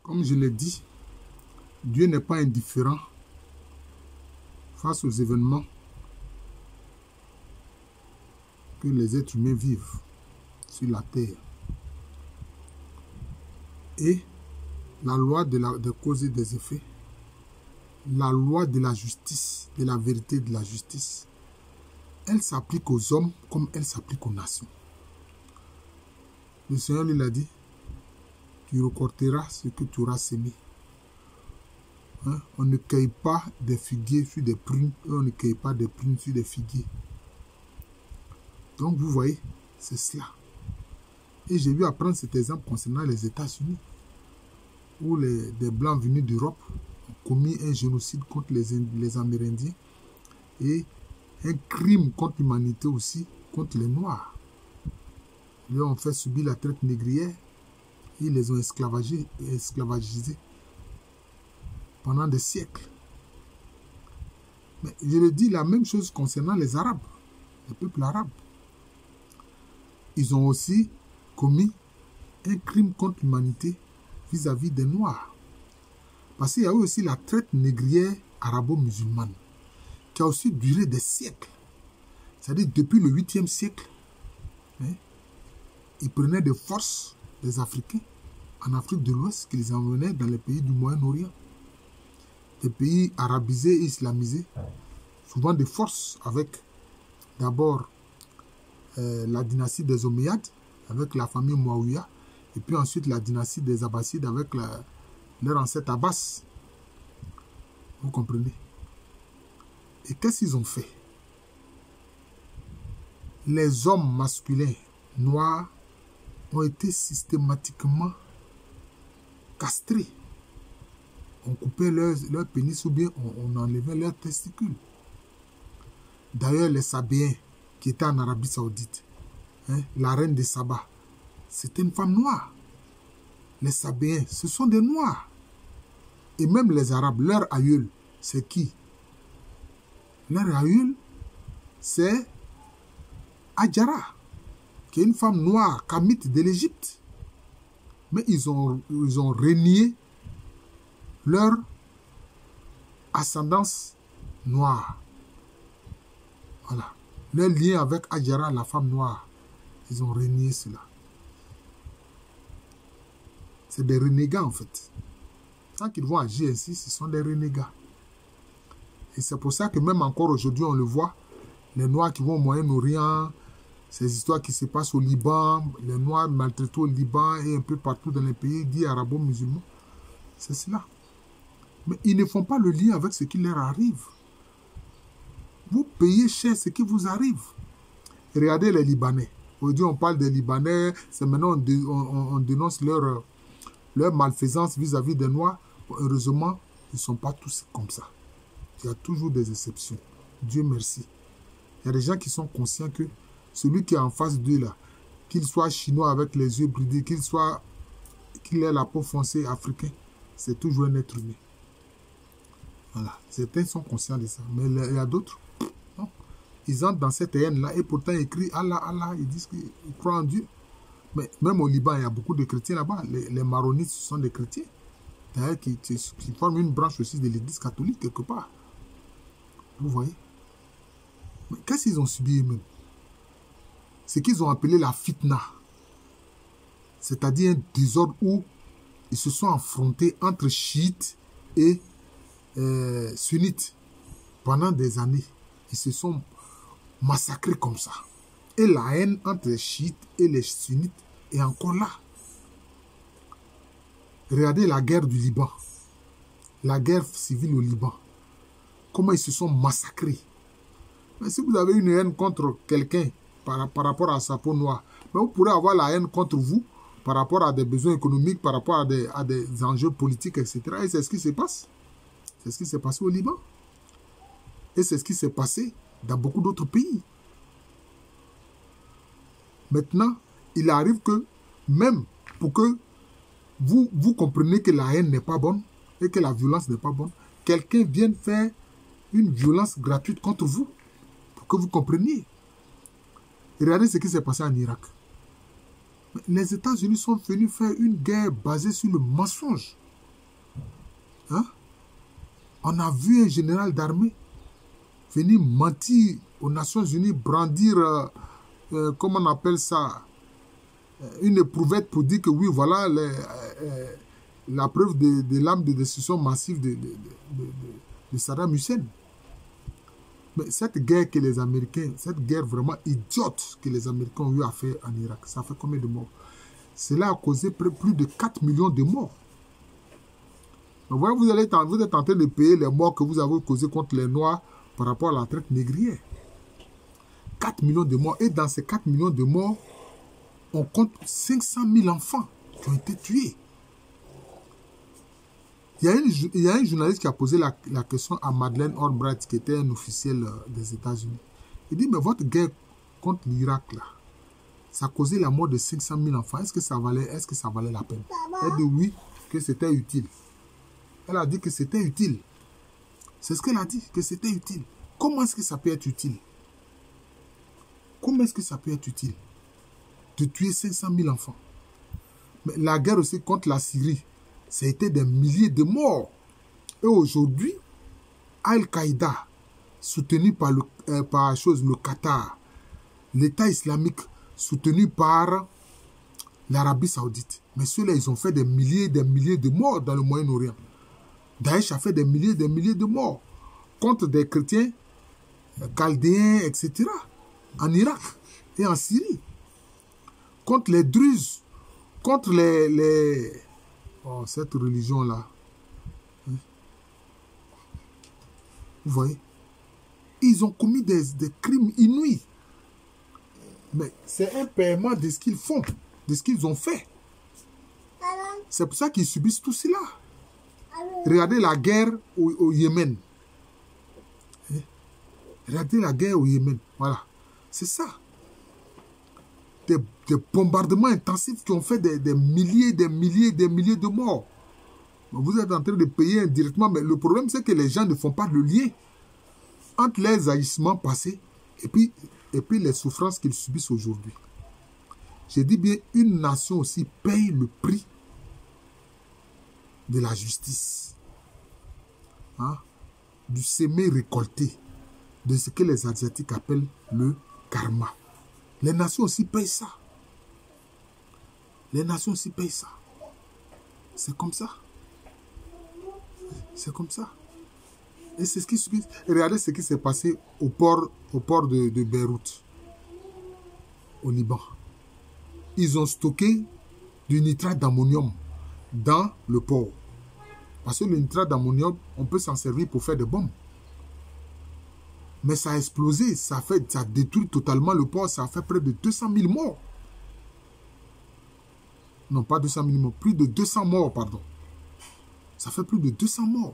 Comme je l'ai dit, Dieu n'est pas indifférent face aux événements que les êtres humains vivent sur la terre. Et la loi de cause et des effets, la loi de la justice, de la vérité de la justice, elle s'applique aux hommes comme elle s'applique aux nations. Le Seigneur lui a dit, tu récolteras ce que tu auras semé. Hein? On ne cueille pas des figuiers sur des prunes, et on ne cueille pas des prunes sur des figuiers. Donc vous voyez, c'est cela. Et j'ai vu apprendre cet exemple concernant les États-Unis, où des Blancs venus d'Europe ont commis un génocide contre les Amérindiens et un crime contre l'humanité aussi, contre les Noirs. Ils ont fait subir la traite négrière, ils les ont esclavagisés pendant des siècles. Mais je le dis la même chose concernant les Arabes, les peuples arabes. Ils ont aussi commis un crime contre l'humanité vis-à-vis des Noirs. Parce qu'il y a eu aussi la traite négrière arabo-musulmane, qui a aussi duré des siècles. C'est-à-dire depuis le 8e siècle, hein, ils prenaient de force des Africains en Afrique de l'Ouest, qui les emmenaient dans les pays du Moyen-Orient. Des pays arabisés et islamisés, souvent de force, avec d'abord la dynastie des Omeyyades, avec la famille Mouawiya, et puis ensuite la dynastie des Abbassides avec leur ancêtre Abbas. Vous comprenez? Et qu'est-ce qu'ils ont fait? Les hommes masculins noirs ont été systématiquement castrés. On coupait leur pénis ou bien on enlevait leurs testicules. D'ailleurs, les Sabéens qui étaient en Arabie Saoudite, hein, la reine de Saba, c'était une femme noire. Les Sabéens, ce sont des Noirs. Et même les Arabes, leur aïeul, c'est qui? Leur aïeul, c'est Hadjara, qui est une femme noire, kamite de l'Égypte. Mais ils ont renié leur ascendance noire. Voilà. Leur lien avec Hadjara, la femme noire, ils ont renié cela. C'est des renégats en fait. Tant qu'ils vont agir ainsi, ce sont des renégats. Et c'est pour ça que même encore aujourd'hui, on le voit, les Noirs qui vont au Moyen-Orient, ces histoires qui se passent au Liban, les Noirs maltraités au Liban et un peu partout dans les pays dits arabo-musulmans, c'est cela. Mais ils ne font pas le lien avec ce qui leur arrive. Vous payez cher ce qui vous arrive. Regardez les Libanais. Aujourd'hui, on parle des Libanais, c'est maintenant on dénonce leur malfaisance vis-à-vis des Noirs. Heureusement, ils ne sont pas tous comme ça. Il y a toujours des exceptions. Dieu merci. Il y a des gens qui sont conscients que celui qui est en face d'eux là, qu'il soit chinois avec les yeux bridés, qu'il ait la peau foncée africain, c'est toujours un être humain. Voilà. Certains sont conscients de ça. Mais il y a d'autres, non. Ils entrent dans cette haine-là et pourtant ils crient Allah, Allah. Ils disent qu'ils croient en Dieu. Mais même au Liban, il y a beaucoup de chrétiens là-bas. Les maronites, ce sont des chrétiens. D'ailleurs, qui forment une branche aussi de l'église catholique quelque part. Vous voyez? Mais qu'est-ce qu'ils ont subi eux-mêmes? C'est qu'ils ont appelé la fitna. C'est-à-dire un désordre où ils se sont affrontés entre chiites et sunnites pendant des années. Ils se sont massacrés comme ça. Et la haine entre les chiites et les sunnites est encore là. Regardez la guerre du Liban. La guerre civile au Liban. Comment ils se sont massacrés. Mais si vous avez une haine contre quelqu'un par rapport à sa peau noire, mais vous pourrez avoir la haine contre vous par rapport à des besoins économiques, par rapport à des enjeux politiques, etc. Et c'est ce qui se passe. C'est ce qui s'est passé au Liban. Et c'est ce qui s'est passé dans beaucoup d'autres pays. Maintenant, il arrive que, même pour que vous compreniez que la haine n'est pas bonne et que la violence n'est pas bonne, quelqu'un vienne faire une violence gratuite contre vous pour que vous compreniez. Regardez ce qui s'est passé en Irak. Les États-Unis sont venus faire une guerre basée sur le mensonge. Hein? On a vu un général d'armée venir mentir aux Nations Unies, brandir, comment on appelle ça, une éprouvette pour dire que oui, voilà la preuve de l'arme de destruction massive de Saddam Hussein. Mais cette guerre que les Américains, cette guerre vraiment idiote que les Américains ont eu à faire en Irak, ça fait combien de morts? Cela a causé plus de 4 millions de morts. Donc voilà, vous êtes en train de payer les morts que vous avez causés contre les Noirs par rapport à la traite négrière. 4 millions de morts. Et dans ces 4 millions de morts, on compte 500 000 enfants qui ont été tués. Il y a un journaliste qui a posé la question à Madeleine Albright, qui était un officiel des États-Unis. Il dit, mais votre guerre contre l'Irak, là, ça a causé la mort de 500 000 enfants. Est-ce que ça valait la peine? Elle dit oui, que c'était utile. Elle a dit que c'était utile. C'est ce qu'elle a dit, que c'était utile. Comment est-ce que ça peut être utile? Comment est-ce que ça peut être utile de tuer 500 000 enfants? Mais la guerre aussi contre la Syrie, ça a été des milliers de morts. Et aujourd'hui, Al-Qaïda, soutenu par le Qatar, l'État islamique, soutenu par l'Arabie Saoudite. Mais ceux-là, ils ont fait des milliers de morts dans le Moyen-Orient. Daesh a fait des milliers de morts contre des chrétiens, chaldéens, etc. en Irak et en Syrie. Contre les Druzes, contre oh, cette religion-là. Vous voyez? Ils ont commis des crimes inouïs. Mais c'est un paiement de ce qu'ils font, de ce qu'ils ont fait. C'est pour ça qu'ils subissent tout cela. Regardez la guerre au Yémen. Regardez la guerre au Yémen. Voilà. C'est ça. Des bombardements intensifs qui ont fait des milliers de morts. Vous êtes en train de payer indirectement, mais le problème c'est que les gens ne font pas le lien entre les agissements passés et puis les souffrances qu'ils subissent aujourd'hui. Je dis bien, une nation aussi paye le prix de la justice, hein, du sémé récolté, de ce que les Asiatiques appellent le karma. Les nations aussi payent ça. Les nations aussi payent ça. C'est comme ça. C'est comme ça. Et c'est ce qui se passe. Regardez ce qui s'est passé au port de Beyrouth, au Liban. Ils ont stocké du nitrate d'ammonium dans le port. Parce que le nitrate d'ammonium, on peut s'en servir pour faire des bombes. Mais ça a explosé, ça détruit totalement le port, ça a fait près de 200 000 morts. Non, pas 200 000 morts, plus de 200 morts, pardon. Ça fait plus de 200 morts.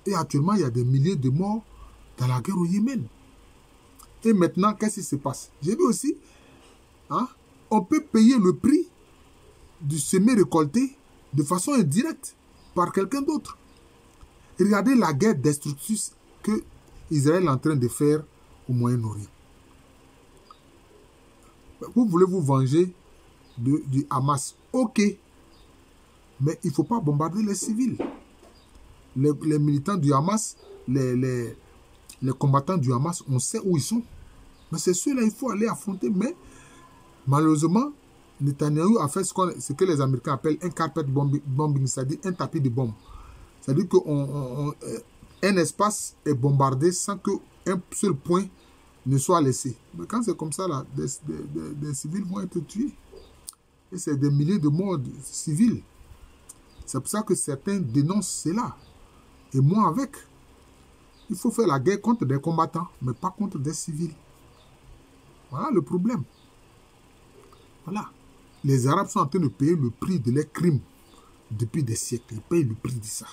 Et actuellement, il y a des milliers de morts dans la guerre au Yémen. Et maintenant, qu'est-ce qui se passe? J'ai vu aussi, hein, on peut payer le prix du semé récolté de façon indirecte par quelqu'un d'autre. Regardez la guerre destructrice que Israël est en train de faire au Moyen-Orient. Vous voulez vous venger du Hamas. Ok. Mais il ne faut pas bombarder les civils. Les militants du Hamas, les combattants du Hamas, on sait où ils sont. Mais c'est ceux-là qu'il faut aller affronter. Mais malheureusement, Netanyahou a fait ce que les Américains appellent un carpet bombing, c'est-à-dire un tapis de bombes. C'est-à-dire qu'un espace est bombardé sans qu'un seul point ne soit laissé. Mais quand c'est comme ça, là, des civils vont être tués. Et c'est des milliers de morts civils. C'est pour ça que certains dénoncent cela. Et moi avec. Il faut faire la guerre contre des combattants, mais pas contre des civils. Voilà le problème. Voilà. Les Arabes sont en train de payer le prix de leurs crimes depuis des siècles. Ils payent le prix de ça.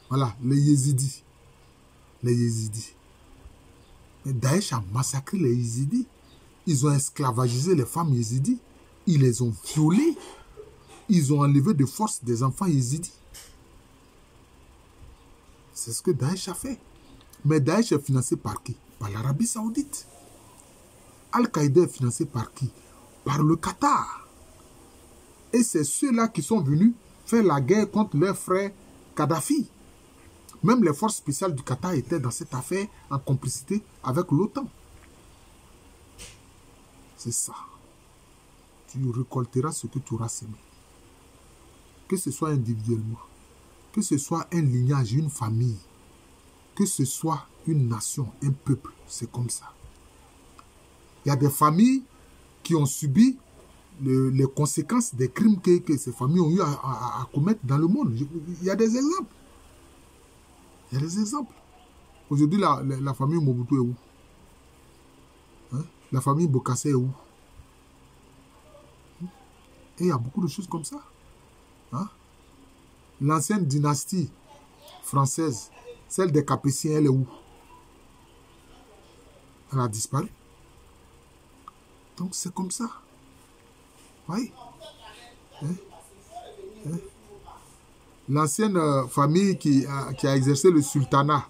Voilà, les Yézidis. Les Yézidis. Mais Daesh a massacré les Yézidis. Ils ont esclavagisé les femmes Yézidis. Ils les ont violées. Ils ont enlevé de force des enfants Yézidis. C'est ce que Daesh a fait. Mais Daesh est financé par qui? Par l'Arabie Saoudite. Al-Qaïda est financé par qui? Par le Qatar. Et c'est ceux-là qui sont venus faire la guerre contre leur frère Kadhafi. Même les forces spéciales du Qatar étaient dans cette affaire en complicité avec l'OTAN. C'est ça. Tu récolteras ce que tu auras semé. Que ce soit individuellement, que ce soit un lignage, une famille, que ce soit une nation, un peuple, c'est comme ça. Il y a des familles qui ont subi les conséquences des crimes que ces familles ont eu à commettre dans le monde. Il y a des exemples. Il y a des exemples. Aujourd'hui, la famille Mobutu est où? Hein? La famille Bokassa est où? Et il y a beaucoup de choses comme ça. Hein? L'ancienne dynastie française, celle des Capétiens, elle est où? Elle a disparu. Donc c'est comme ça. Oui. Hein? Hein? L'ancienne famille qui a exercé le sultanat,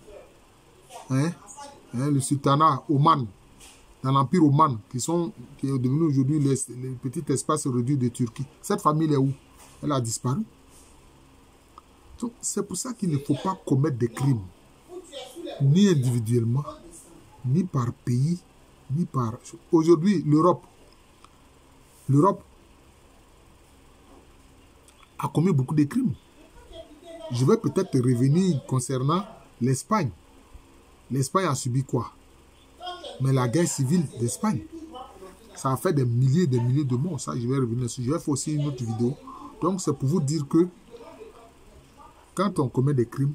hein? Hein? Le sultanat Oman, dans l'empire Oman, qui est devenu aujourd'hui les petits espaces réduits de Turquie. Cette famille est où? Elle a disparu. Donc c'est pour ça qu'il ne faut pas commettre des crimes, ni individuellement, ni par pays, ni par... Aujourd'hui, l'Europe a commis beaucoup de crimes. Je vais peut-être revenir concernant l'Espagne. L'Espagne a subi quoi? Mais la guerre civile d'Espagne, ça a fait des milliers de morts. Ça, je vais revenir dessus. Je vais faire aussi une autre vidéo. Donc, c'est pour vous dire que quand on commet des crimes,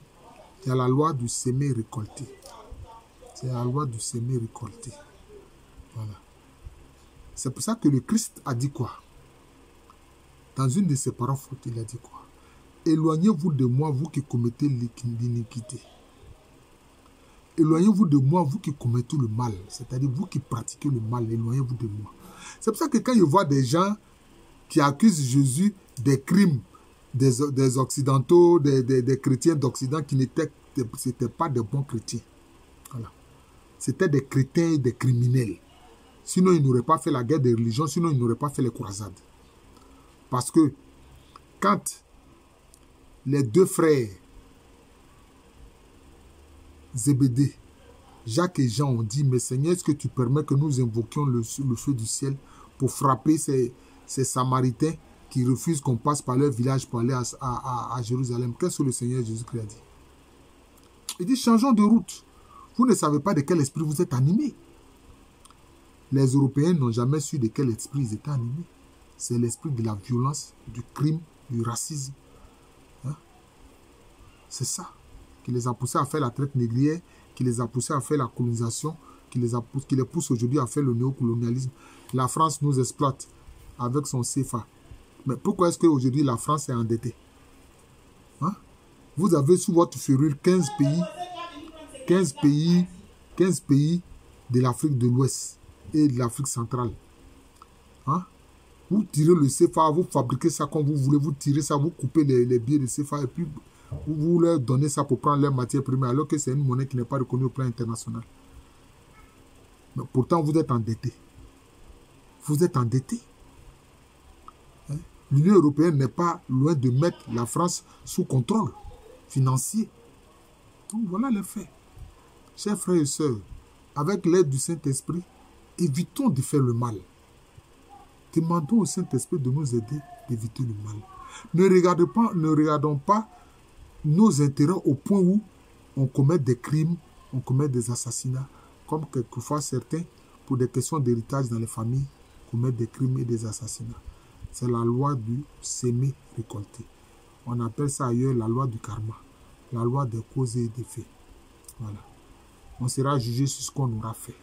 il y a la loi du semer-récolter. C'est la loi du semer-récolter. Voilà. C'est pour ça que le Christ a dit quoi? Dans une de ses paroles, il a dit quoi? Éloignez-vous de moi, vous qui commettez l'iniquité. Éloignez-vous de moi, vous qui commettez le mal. C'est-à-dire, vous qui pratiquez le mal, éloignez-vous de moi. C'est pour ça que quand je vois des gens qui accusent Jésus des crimes des Occidentaux, des chrétiens d'Occident qui n'étaient pas des bons chrétiens. Voilà. C'était des crétins et des criminels. Sinon, ils n'auraient pas fait la guerre des religions, sinon, ils n'auraient pas fait les croisades. Parce que quand les deux frères Zébédée, Jacques et Jean ont dit, mais Seigneur, est-ce que tu permets que nous invoquions le feu du ciel pour frapper ces Samaritains qui refusent qu'on passe par leur village pour aller à Jérusalem? Qu'est-ce que le Seigneur Jésus-Christ a dit? Il dit, changeons de route. Vous ne savez pas de quel esprit vous êtes animés. Les Européens n'ont jamais su de quel esprit ils étaient animés. C'est l'esprit de la violence, du crime, du racisme. Hein? C'est ça qui les a poussés à faire la traite négrière, qui les a poussés à faire la colonisation, qui les pousse aujourd'hui à faire le néocolonialisme. La France nous exploite avec son CFA. Mais pourquoi est-ce qu'aujourd'hui la France est endettée? Hein? Vous avez sous votre ferrure 15 pays de l'Afrique de l'Ouest et de l'Afrique centrale. Hein? Vous tirez le CFA, vous fabriquez ça comme vous voulez, vous tirez ça, vous coupez les billets de CFA et puis vous leur donnez ça pour prendre leur matière première alors que c'est une monnaie qui n'est pas reconnue au plan international. Mais pourtant, vous êtes endettés. Vous êtes endettés. Hein? L'Union européenne n'est pas loin de mettre la France sous contrôle financier. Donc voilà les faits. Chers frères et sœurs, avec l'aide du Saint-Esprit, évitons de faire le mal. Demandons au Saint-Esprit de nous aider d'éviter le mal. Ne regardons pas nos intérêts au point où on commet des crimes, on commet des assassinats, comme quelquefois certains, pour des questions d'héritage dans les familles, commettent des crimes et des assassinats. C'est la loi du semer-récolter. On appelle ça ailleurs la loi du karma, la loi des causes et des faits. Voilà. On sera jugé sur ce qu'on aura fait.